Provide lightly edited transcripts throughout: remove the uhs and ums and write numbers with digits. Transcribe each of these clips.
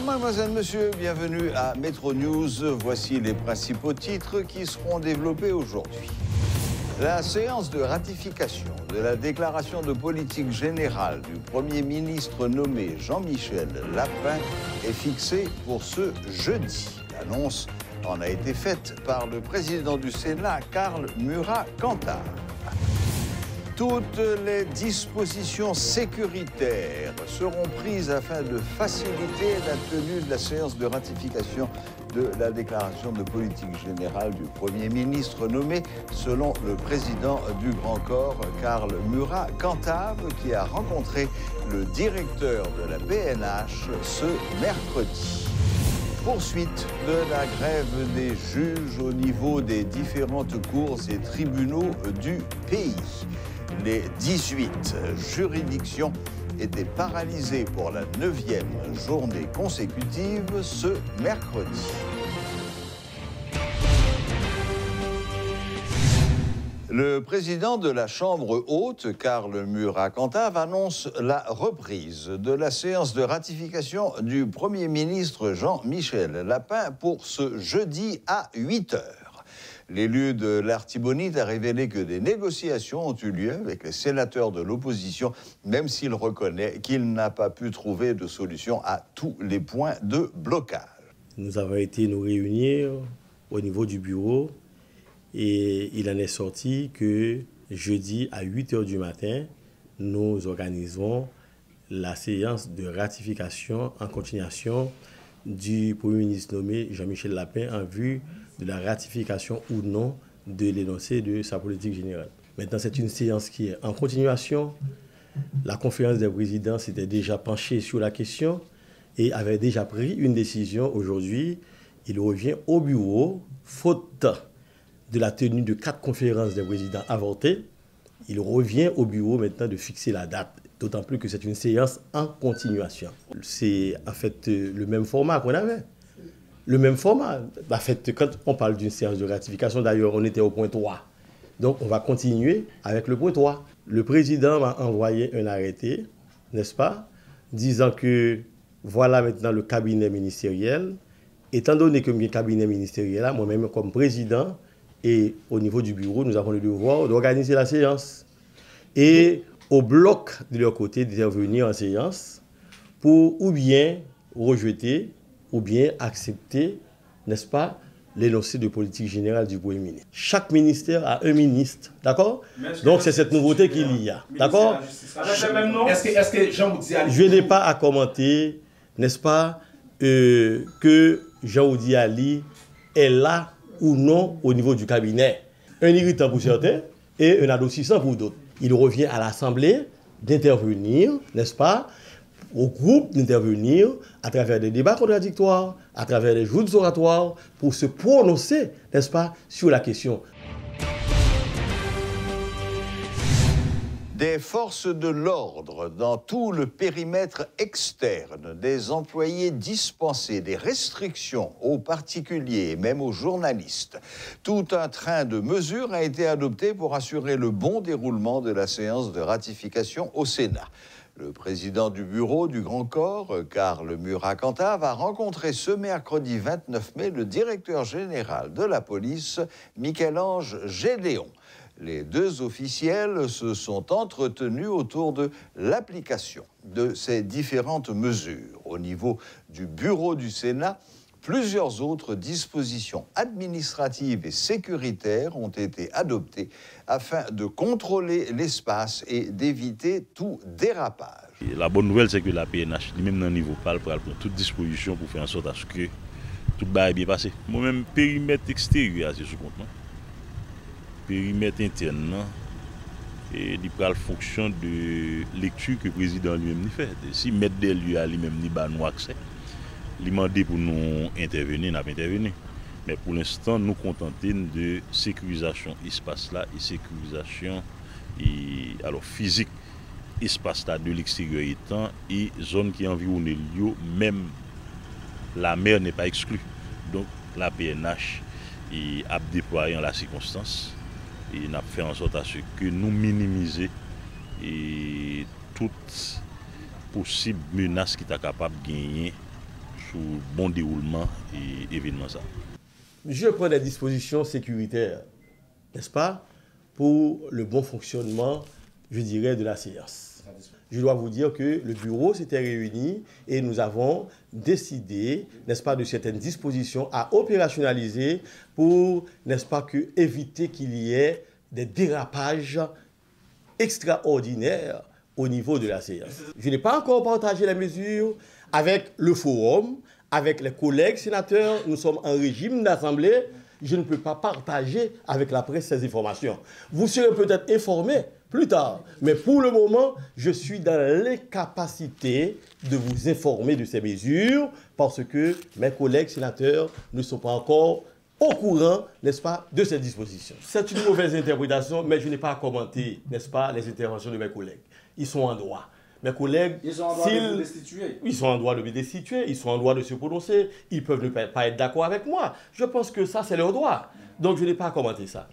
Mesdames, Mademoiselles, Messieurs, bienvenue à Métro News. Voici les principaux titres qui seront développés aujourd'hui. La séance de ratification de la déclaration de politique générale du Premier ministre nommé Jean-Michel Lapin est fixée pour ce jeudi. L'annonce en a été faite par le président du Sénat, Karl Murat-Cantar. Toutes les dispositions sécuritaires seront prises afin de faciliter la tenue de la séance de ratification de la déclaration de politique générale du Premier ministre nommé selon le président du Grand Corps, Karl Murat-Cantar, qui a rencontré le directeur de la PNH ce mercredi. Poursuite de la grève des juges au niveau des différentes cours et tribunaux du pays. Les 18 juridictions étaient paralysées pour la 9e journée consécutive ce mercredi. Le président de la Chambre haute, Karl Murat-Cantar, annonce la reprise de la séance de ratification du Premier ministre Jean-Michel Lapin pour ce jeudi à 8 h. L'élu de l'Artibonite a révélé que des négociations ont eu lieu avec les sénateurs de l'opposition, même s'il reconnaît qu'il n'a pas pu trouver de solution à tous les points de blocage. Nous avons été nous réunir au niveau du bureau et il en est sorti que jeudi à 8 h du matin, nous organisons la séance de ratification en continuation du Premier ministre nommé Jean-Michel Lapin en vue de la ratification ou non de l'énoncé de sa politique générale. Maintenant, c'est une séance qui est en continuation. La conférence des présidents s'était déjà penchée sur la question et avait déjà pris une décision. Aujourd'hui, il revient au bureau, faute de la tenue de 4 conférences des présidents avortées. Il revient au bureau maintenant de fixer la date, d'autant plus que c'est une séance en continuation. C'est en fait le même format qu'on avait. Le même format. En fait, quand on parle d'une séance de ratification, d'ailleurs, on était au point 3. Donc, on va continuer avec le point 3. Le président m'a envoyé un arrêté, n'est-ce pas, disant que voilà maintenant le cabinet ministériel. Étant donné que le cabinet ministériel, moi-même comme président et au niveau du bureau, nous avons le devoir d'organiser la séance. Et au bloc de leur côté d'intervenir en séance pour ou bien rejeter ou bien accepter, n'est-ce pas, l'énoncé de politique générale du Premier ministre. Chaque ministère a un ministre, d'accord? Donc c'est cette nouveauté qu'il y a, d'accord? Est-ce que Jean-Oudi Ali... Je n'ai pas à commenter, n'est-ce pas, que Jean-Oudi Ali est là ou non au niveau du cabinet. Un irritant pour certains et un adoucissant pour d'autres. Il revient à l'Assemblée d'intervenir, n'est-ce pas, au groupe d'intervenir à travers des débats contradictoires, à travers des joutes oratoires, pour se prononcer, n'est-ce pas, sur la question. Des forces de l'ordre dans tout le périmètre externe, des employés dispensés, des restrictions aux particuliers et même aux journalistes. Tout un train de mesures a été adopté pour assurer le bon déroulement de la séance de ratification au Sénat. Le président du bureau du Grand Corps, Karl Murat-Cantar, va rencontrer ce mercredi 29 mai le directeur général de la police, Michel-Ange Gédéon. Les deux officiels se sont entretenus autour de l'application de ces différentes mesures. Au niveau du bureau du Sénat, plusieurs autres dispositions administratives et sécuritaires ont été adoptées afin de contrôler l'espace et d'éviter tout dérapage. La bonne nouvelle, c'est que la PNH, même dans le niveau PAL, prend toute disposition pour faire en sorte à ce que tout est bien passé. Moi-même, périmètre extérieur, c'est ce compte. Périmètre interne, et il prend fonction de lecture que le président lui-même fait. Si mettre des lieux à lui-même ni pas nous accès, il demande pour nous intervenir, nous intervenir. Mais pour l'instant, nous contenter de sécurisation espace là et sécurisation alors physique espace là de l'extérieur étant et zone qui environne le lieu, même la mer n'est pas exclue. Donc la PNH a déployé en la circonstance et n'a fait en sorte à ce que nous minimiser et toute possible menace qui est capable de gagner sur le bon déroulement et événement ça. Je prends des dispositions sécuritaires, n'est-ce pas, pour le bon fonctionnement, je dirais, de la séance. Je dois vous dire que le bureau s'était réuni et nous avons décidé, n'est-ce pas, de certaines dispositions à opérationnaliser pour, n'est-ce pas, éviter qu'il y ait des dérapages extraordinaires au niveau de la séance. Je n'ai pas encore partagé les mesures avec le forum, avec les collègues sénateurs. Nous sommes en régime d'assemblée. Je ne peux pas partager avec la presse ces informations. Vous serez peut-être informés plus tard, mais pour le moment, je suis dans l'incapacité de vous informer de ces mesures parce que mes collègues sénateurs ne sont pas encore au courant, n'est-ce pas, de ces dispositions. C'est une mauvaise interprétation, mais je n'ai pas à commenter, n'est-ce pas, les interventions de mes collègues. Ils sont en droit. Mes collègues, ils sont en droit de vous destituer. Ils sont en droit de me destituer, ils sont en droit de se prononcer, ils peuvent ne pas être d'accord avec moi. Je pense que ça, c'est leur droit. Donc, je n'ai pas à commenter ça.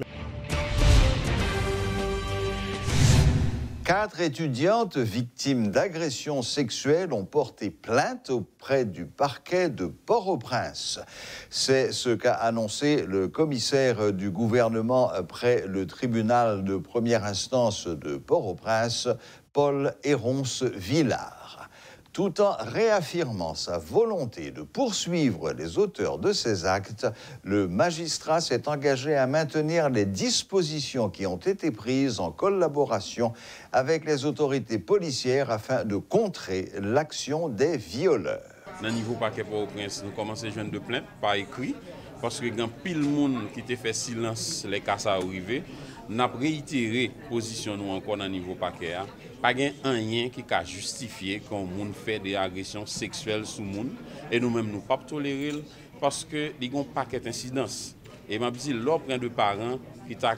4 étudiantes victimes d'agressions sexuelles ont porté plainte auprès du parquet de Port-au-Prince. C'est ce qu'a annoncé le commissaire du gouvernement près le tribunal de première instance de Port-au-Prince, Paul Héronce-Villard. Tout en réaffirmant sa volonté de poursuivre les auteurs de ces actes, le magistrat s'est engagé à maintenir les dispositions qui ont été prises en collaboration avec les autorités policières afin de contrer l'action des violeurs. Dans le niveau parquet Port-au-Prince, nous commençons à joindre de plaintes par écrit parce que il y a pile de monde qui a fait silence les cas arrivés. Nous avons réitéré la position nous encore dans le niveau parquet. Pas rien qui a justifié qu'on fait des agressions sexuelles sur le monde. Et nous-mêmes, nous ne pouvons pas tolérer parce que il y a un paquet d'incidences. Et je dis, l'opre de parents qui t'a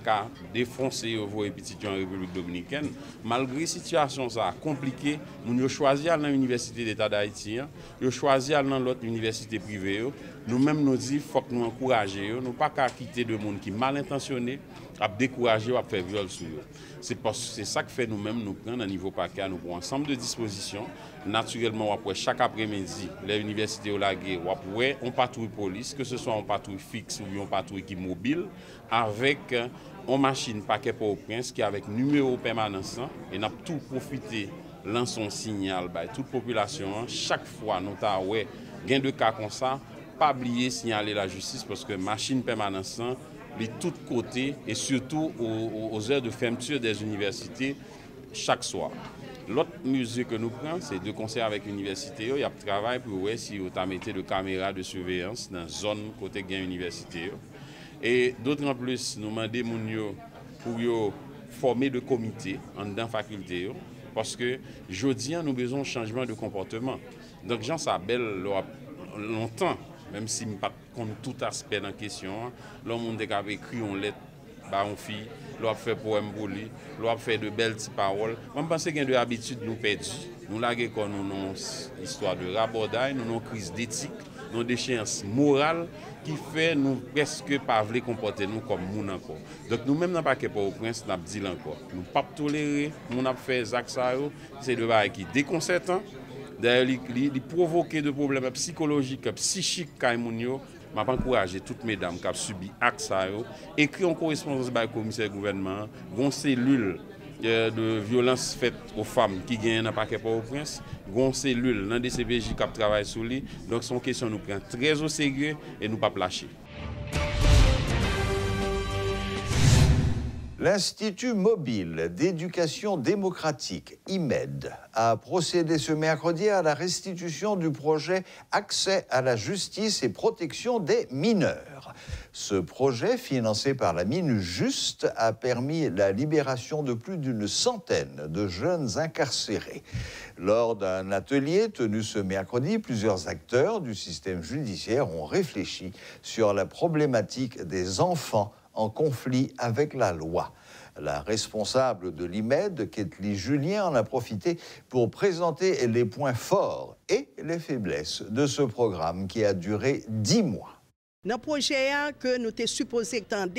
défoncé vos petits en République dominicaine, malgré la situation compliquée, nous avons choisi dans l'Université d'État d'Haïti, nous avons choisi dans l'autre université privée. Nous-mêmes nous disons qu'il faut que nous encourager, nous ne pouvons pas quitter de monde qui est mal intentionné, à décourager ou à faire viol sur eux. C'est ça que fait nous-mêmes, nous prenons à niveau paquet, nous prenons un ensemble de dispositions. Naturellement, après chaque après-midi, les universités ont lagué, on patrouille police, que ce soit en patrouille fixe ou en patrouille qui mobile, avec une machine paquet Port-au-Prince qui avec numéro permanent et n'a tout profité lançons signal à toute population. Chaque fois, nous avons gain de cas comme ça, pas oublier signaler la justice parce que machine permanente de tous côtés et surtout aux heures de fermeture des universités chaque soir. L'autre mesure que nous prenons, c'est de concert avec l'université. Il y a un travail pour voir si vous avez mis de caméras de surveillance dans la zone côté gain université. Et d'autant plus, nous demandons pour former de comités dans la faculté. Parce que aujourd'hui, nous avons besoin de changement de comportement. Donc, Jean Sabel, longtemps, même si je ne pas tout aspect dans la question, le monde a écrit une lettre à une fille, l'on fait poème pour lui, l'on fait de belles paroles. Je pense qu'il y a de l'habitude nous perdre. Nous avons une histoire de rabodaille, nous avons une crise d'éthique, nous avons des déchéance morale qui fait nous presque pas vouloir comporter nous comme nous encore. Donc nous-mêmes dans paquet Port-au-Prince, nous avons dit encore, nous ne pouvons pas tolérer, nous avons fait des actes, c'est de choses qui déconcertant. D'ailleurs, il provoque des problèmes psychologiques, psychiques, je vais encourager toutes mes dames qui ont subi actes, écrit en correspondance avec le commissaire du gouvernement, une cellule de violence faite aux femmes qui gagnent dans le paquet Port-au-Prince, une cellule dans le DCPJ qui travaille sur lui. Donc, c'est une question que nous prenons très au sérieux et nous ne pas lâcher. L'Institut mobile d'éducation démocratique, IMED, a procédé ce mercredi à la restitution du projet Accès à la justice et protection des mineurs. Ce projet, financé par la Minjuste, a permis la libération de plus d'une centaine de jeunes incarcérés. Lors d'un atelier tenu ce mercredi, plusieurs acteurs du système judiciaire ont réfléchi sur la problématique des enfants en conflit avec la loi. La responsable de l'IMED, Ketli Julien, en a profité pour présenter les points forts et les faiblesses de ce programme qui a duré 10 mois. Dans le projet que nous sommes supposés attendre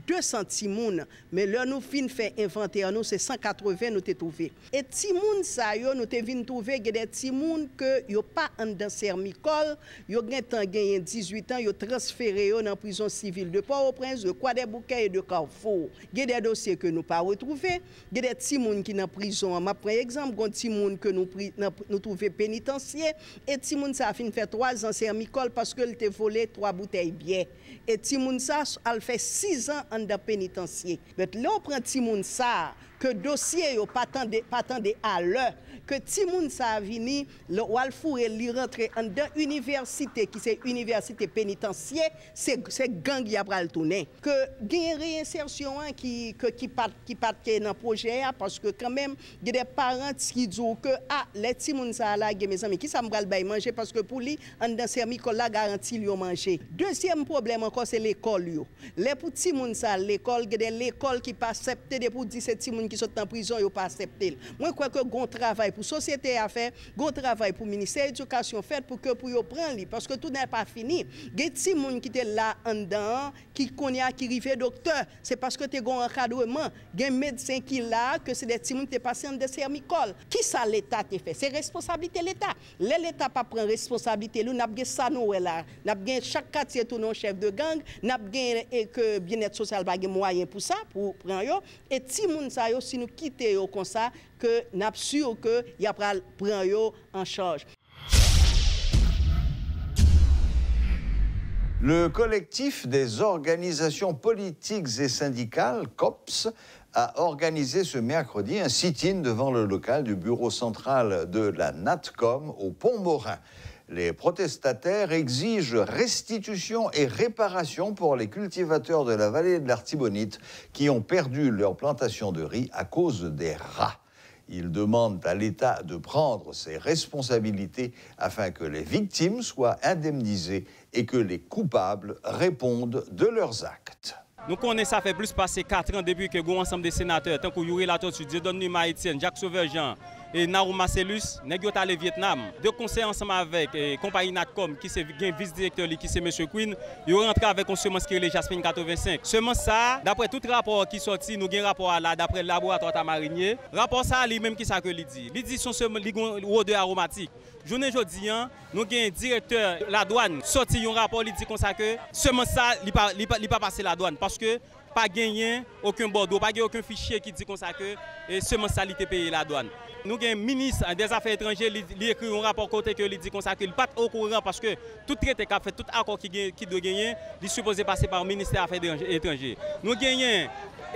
200 timoun, mais là nous fin fait inventaire nous c'est 180 nous t'ai trouvé. Et timoun ça yo nous t'ai vinn trouver des timoun que yo pas en dans sermicole, yo gen temps gagné 18 ans, yo transféré yo dans prison civile de Port-au-Prince, de Croix-des-Bouquets et de Carrefour. Gen des dossiers que nous pas retrouvé, gen des timoun qui dans prison, m'a prend exemple, gon timoun que nous trouvé pénitencier et timoun ça a fin fait 3 ans sermicole parce que il t'a volé 3 bouteilles bière. Et timoun ça a fait 6 ans en de pénitencier. Mais là on prend timoun ça que dossier yo pas tande à l'heure que timoun ça vini le Walfouré li rentre en dans université qui c'est université pénitentiaire c'est gang y a pral tourner que gagne réinsertion qui part dans projet parce que quand même il y a des parents qui disent que les timoun ça là mes amis qui ça me pral bay manger parce que pour lui en dans sermicole la garantie lui manger. Deuxième problème encore c'est l'école yo. Les pour timoun ça l'école il y a l'école qui pas accepter de pour 17 timoun qui sont en prison yo pas accepter. Moi crois que gon travail pour société à faire, gon travail pour ministère éducation fait pour que pour yo prendre li parce que tout n'est pas fini. Gen ti moun qui était là en dedans qui connaît qui rive docteur, c'est parce que tu gon encadrement, gen médecin qui là que c'est des ti moun qui passé en sermicole. Qui ça l'état te fait? C'est responsabilité l'état. L'état pas prend responsabilité, nous n'a gen ça nous là, n'a gen chaque quartier tout non chef de gang, n'a gen et que bien-être social pas gen moyen pour ça pour prendre yo et ti moun ça yo si nous quitter yo comme ça que n'a sûr que y a prend yo en charge. Le collectif des organisations politiques et syndicales, COPS, a organisé ce mercredi un sit-in devant le local du bureau central de la NATCOM au Pont-Morin. Les protestataires exigent restitution et réparation pour les cultivateurs de la vallée de l'Artibonite qui ont perdu leur plantation de riz à cause des rats. Ils demandent à l'État de prendre ses responsabilités afin que les victimes soient indemnisées et que les coupables répondent de leurs actes. Nous connaissons ça fait plus passer 4 ans depuis que nous ensemble des sénateurs, tant que Yuri Latortu, Dieudonné Maïtienne, Jacques Sauveur-Jean et Naou Marcellus, nous sommes allés au Vietnam. Deux conseils ensemble avec la compagnie Natcom, qui est le vice-directeur, qui est M. Quinn, ils ont rentré avec une semence qui est le Jasmine 85. Semence ça, d'après tout rapport qui sorti, nous avons un rapport là, d'après le laboratoire Tamarinier. Rapport ça, lui-même qui ça que il dit. Il dit son odeur aromatique. Journée aujourd'hui, nous avons un directeur de la douane sorti un rapport, il dit comme ça que semence ça, il ne pas passer la douane parce que pas gagné aucun bordeaux, pas gagné aucun fichier qui dit comme ça que semence ça, il payé la douane. Nous avons un ministre des Affaires étrangères qui écrit un rapport côté que il dit comme ça qu'il n'est pas au courant parce que tout traité qu'a fait, tout accord qui doit gagner, il est supposé passer par le ministère des Affaires étrangères. Nous avons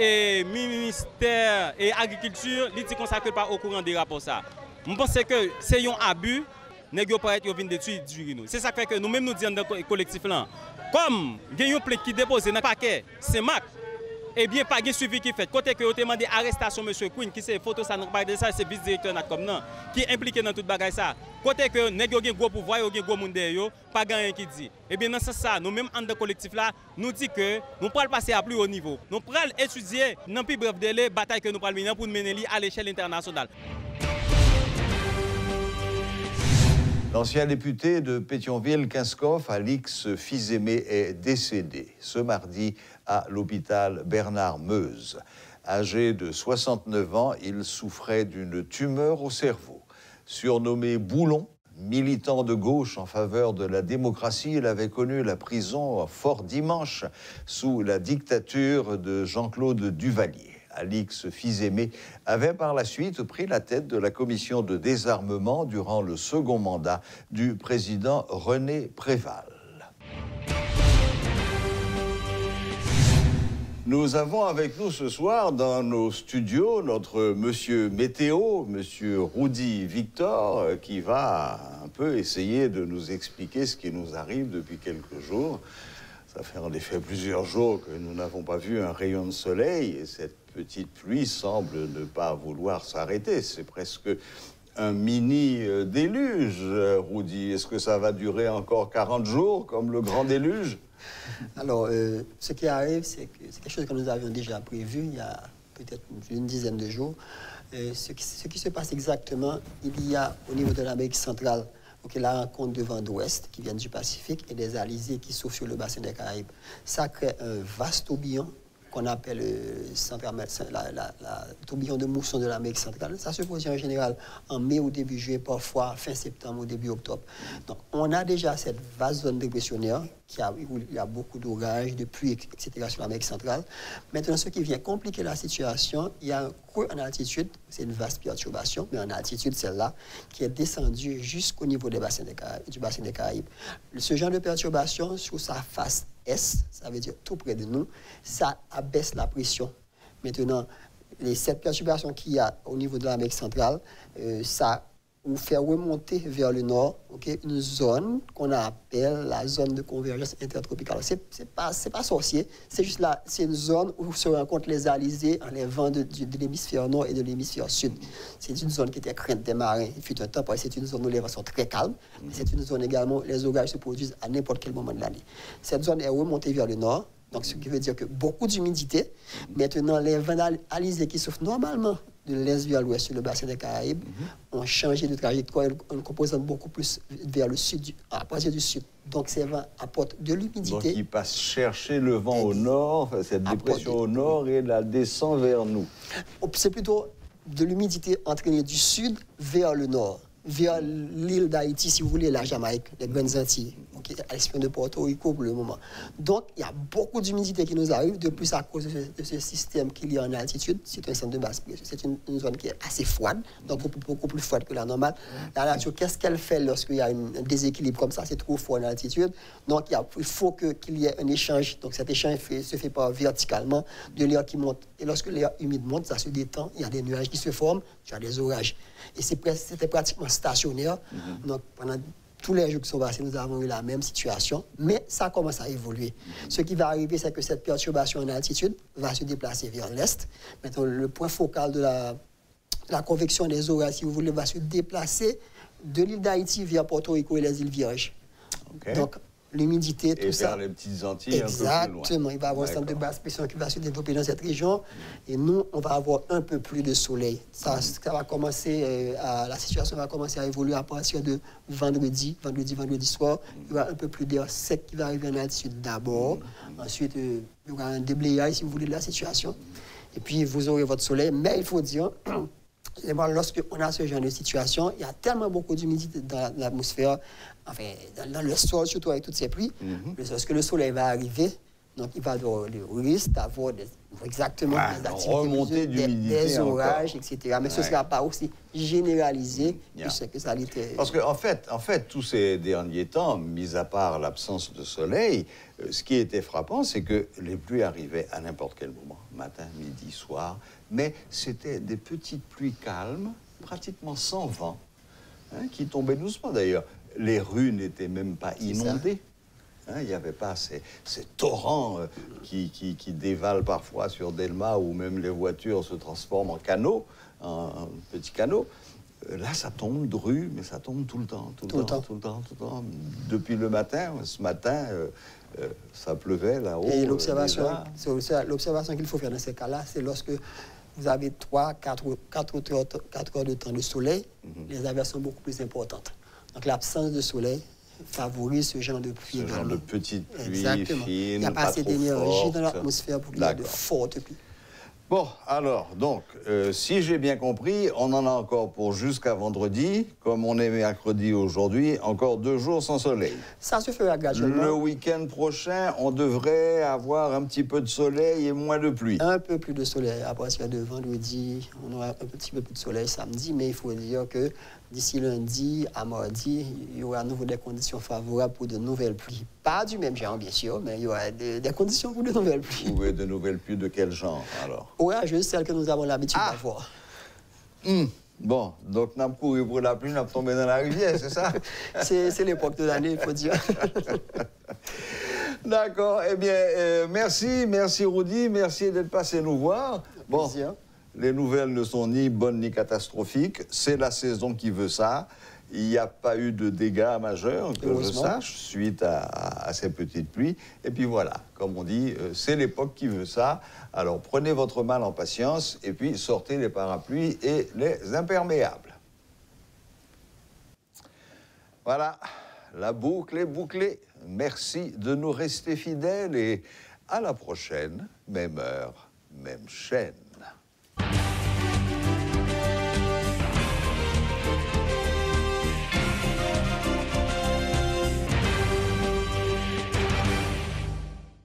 un ministère de l'Agriculture, il dit comme ça qu'il n'est pas au courant des rapports ça. Je pense que c'est un abus, nous avons détruire. C'est ça qui fait que nous-mêmes nous disons dans le collectif là. Comme il y a un plainte qui dépose dans le paquet, c'est MAC. Eh bien, pas de suivi qui fait. Côté que vous demandé arrestation de M. Quinn, qui c'est photo ça, c'est vice-directeur Natcom, qui est impliqué dans toute bagaille ça. Côté que vous avez un gros pouvoir, vous avez un gros monde derrière, pas rien qui dit. Eh bien, dans ce sens, nous-mêmes, en collectif là, nous disons que nous pourrons passer à plus haut niveau. Nous pourrons étudier dans le plus bref délai la bataille que nous pourrons mener pour mener à l'échelle internationale. L'ancien député de Pétionville-Kinskov, Alix Fils-Aimé, est décédé ce mardi à l'hôpital Bernard-Meuse. Âgé de 69 ans, il souffrait d'une tumeur au cerveau. Surnommé Boulon, militant de gauche en faveur de la démocratie, il avait connu la prison fort dimanche sous la dictature de Jean-Claude Duvalier. Alix Fils-Aimé avait par la suite pris la tête de la commission de désarmement durant le second mandat du président René Préval. Nous avons avec nous ce soir dans nos studios notre monsieur météo, monsieur Rudy Victor, qui va un peu essayer de nous expliquer ce qui nous arrive depuis quelques jours. Ça fait en effet plusieurs jours que nous n'avons pas vu un rayon de soleil et cette petite pluie semble ne pas vouloir s'arrêter. C'est presque un mini déluge, Rudy. Est-ce que ça va durer encore 40 jours comme le grand déluge? Alors, ce qui arrive, c'est quelque chose que nous avions déjà prévu il y a peut-être une dizaine de jours. Ce qui se passe exactement, il y a au niveau de l'Amérique centrale Donc, la rencontre de vents d'ouest qui viennent du Pacifique et des alizés qui souffrent sur le bassin des Caraïbes. Ça crée un vaste tourbillon qu'on appelle le tourbillon de mousson de l'Amérique centrale. Ça se produit en général en mai ou début juillet, parfois fin septembre ou début octobre. Donc, on a déjà cette vaste zone dépressionnaire où il y a beaucoup d'orages, de pluie, etc. sur l'Amérique centrale. Maintenant, ce qui vient compliquer la situation, il y a un creux en altitude, c'est une vaste perturbation, mais en altitude, celle-là, qui est descendue jusqu'au niveau du bassin des Caraïbes. Ce genre de perturbation, sur sa face est, ça veut dire tout près de nous, ça abaisse la pression. Maintenant, cette perturbation qu'il y a au niveau de l'Amérique centrale, ça vous fait remonter vers le nord, une zone qu'on appelle la zone de convergence intertropicale. C'est pas sorcier, c'est juste là, c'est une zone où se rencontrent les alizés, les vents de l'hémisphère nord et de l'hémisphère sud. C'est une zone qui était crainte des marins. Il fut un temps, c'est une zone où les vents sont très calmes, mais c'est une zone également où les orages se produisent à n'importe quel moment de l'année. Cette zone est remontée vers le nord, donc ce qui veut dire que beaucoup d'humidité. Maintenant, les vents alizés qui souffrent normalement de l'est vers l'ouest sur le bassin des Caraïbes ont changé de trajectoire, en composant beaucoup plus vers le sud, à partir du sud. Donc ces vents apportent de l'humidité. Donc ils passent chercher le vent au nord, cette dépression au nord, et la descend vers nous. C'est plutôt de l'humidité entraînée du sud vers le nord, vers l'île d'Haïti, si vous voulez, la Jamaïque, les Grandes Antilles, à l'exception de Porto Rico pour le moment. Donc, il y a beaucoup d'humidité qui nous arrive, de plus à cause de ce système qu'il y a en altitude. C'est un centre de basse pression. C'est une zone qui est assez froide, donc beaucoup plus froide que la normale. La nature, qu'est-ce qu'elle fait lorsqu'il y a un déséquilibre comme ça? C'est trop froid en altitude. Donc, il faut qu'il y ait un échange. Donc, cet échange se fait pas verticalement de l'air qui monte. Et lorsque l'air humide monte, ça se détend, il y a des nuages qui se forment, tu as des orages. Et c'était pratiquement stationnaire. Donc, pendant tous les jours qui sont passés, nous avons eu la même situation, mais ça commence à évoluer. Ce qui va arriver, c'est que cette perturbation en altitude va se déplacer vers l'est. Maintenant, le point focal de la convection des orages, si vous voulez, va se déplacer de l'île d'Haïti vers Porto Rico et les îles Vierges. Donc, l'humidité, tout ça. Et vers les petites Antilles. Exactement. Un peu plus loin. Il va y avoir un centre de basse pression qui va se développer dans cette région. Et nous, on va avoir un peu plus de soleil. Ça va commencer, la situation va commencer à évoluer à partir de vendredi soir. Il y aura un peu plus d'air sec qui va arriver en altitude d'abord. Ensuite, il y aura un déblayage, si vous voulez, de la situation. Et puis, vous aurez votre soleil. Mais il faut dire, lorsqu'on a ce genre de situation, il y a tellement beaucoup d'humidité dans l'atmosphère, enfin, dans le sol, surtout avec toutes ces pluies, lorsque le soleil va arriver, donc il va avoir le risque d'avoir exactement des activités, des orages, etc. Mais ce ne sera pas aussi généralisé que ce que ça l'était. Parce qu'en fait, tous ces derniers temps, mis à part l'absence de soleil, ce qui était frappant, c'est que les pluies arrivaient à n'importe quel moment, matin, midi, soir, mais c'était des petites pluies calmes, pratiquement sans vent, qui tombaient doucement d'ailleurs. Les rues n'étaient même pas inondées. Il n'y avait pas ces torrents qui dévalent parfois sur Delma, où même les voitures se transforment en canaux, en petits canaux. Là, ça tombe de rue, mais ça tombe tout le temps. Depuis le matin, ce matin, ça pleuvait là-haut. Et l'observation qu'il faut faire dans ces cas-là, c'est lorsque vous avez 3-4 heures de temps de soleil, les averses sont beaucoup plus importantes. Donc l'absence de soleil favorise ce genre de pluie. Ce genre de petites pluies fines, il n'y a pas assez d'énergie dans l'atmosphère pour qu'il y ait de fortes pluies. Bon, alors, donc, si j'ai bien compris, on en a encore pour jusqu'à vendredi. Comme on est mercredi aujourd'hui, encore 2 jours sans soleil. Ça se fera graduellement. Le week-end prochain, on devrait avoir un petit peu de soleil et moins de pluie. Un peu plus de soleil. À partir de vendredi, on aura un petit peu plus de soleil samedi, mais il faut dire que d'ici lundi à mardi, il y aura à nouveau des conditions favorables pour de nouvelles pluies. Pas du même genre, bien sûr, mais il y aura des conditions pour de nouvelles pluies. Oui, de nouvelles pluies de quel genre, alors? Orageuses, celles que nous avons l'habitude d'avoir. Bon, donc, n'a pas couru pour la pluie, n'a pas tombé dans la rivière, c'est ça? C'est l'époque de l'année, il faut dire. D'accord, eh bien, merci Rudy, merci d'être passé nous voir. Bon, les nouvelles ne sont ni bonnes ni catastrophiques, c'est la saison qui veut ça. Il n'y a pas eu de dégâts majeurs, que je sache, suite à ces petites pluies. Et puis voilà, comme on dit, c'est l'époque qui veut ça. Alors prenez votre mal en patience et puis sortez les parapluies et les imperméables. Voilà, la boucle est bouclée. Merci de nous rester fidèles et à la prochaine, même heure, même chaîne.